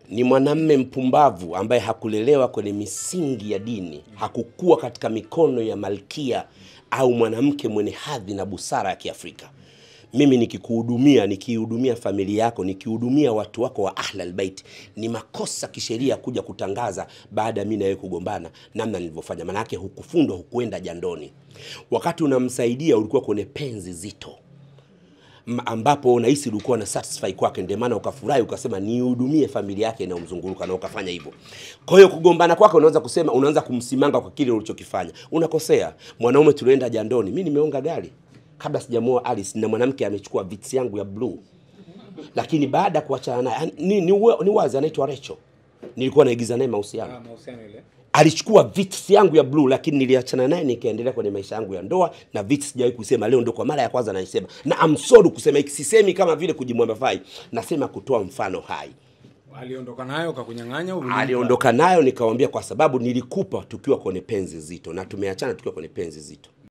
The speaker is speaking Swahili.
Ni mwanamume mpumbavu ambaye hakulelewa kwenye misingi ya dini, hakukuwa katika mikono ya malkia au mwanamke mwenye hadhi na busara ya Kiafrika. Mimi nikihudumia familia yako, nikihudumia watu wako wa Ahlul Bait, ni makosa kisheria kuja kutangaza baada mimi na wewe kugombana namna nilivyofanya. Maana yake hukufundwa, hukuenda jandoni. Wakati unamsaidia ulikuwa kwenye penzi zito, ambapo unahisi ulikuwa na satisfy kwake, ndio maana ukafurahi ukasema nihudumie familia yake na umzunguruka, na ukafanya hivyo. Kwa hiyo kugombana kwako unaanza kumsimanga kwa kile ulichokifanya. Unakosea. Mwanaume tulienda jandoni, mimi nimeonga gari kabla sijamuoa Alice, na mwanamke amechukua vits yangu ya blue. Lakini baada kuachana naye ni wazi anaitwa Rachel. Nilikuwa naigiza naye mahusiano. Ile. Alichukua vits yangu ya blue, lakini niliachana naye nikaendelea kwenye maisha yangu ya ndoa, na vits sijawahi kusema. Leo ndo kwa mara ya kwanza naisema. Na I'm sorry kusema, sisemi kama vile kujimwambafai. Nasema kutoa mfano hai. Aliondoka nayo kakunyang'anya? Aliondoka nayo nikamwambia kwa sababu nilikupa tukiwa kwenye penzi zito, na tumeachana tukiwa kwenye penzi zito.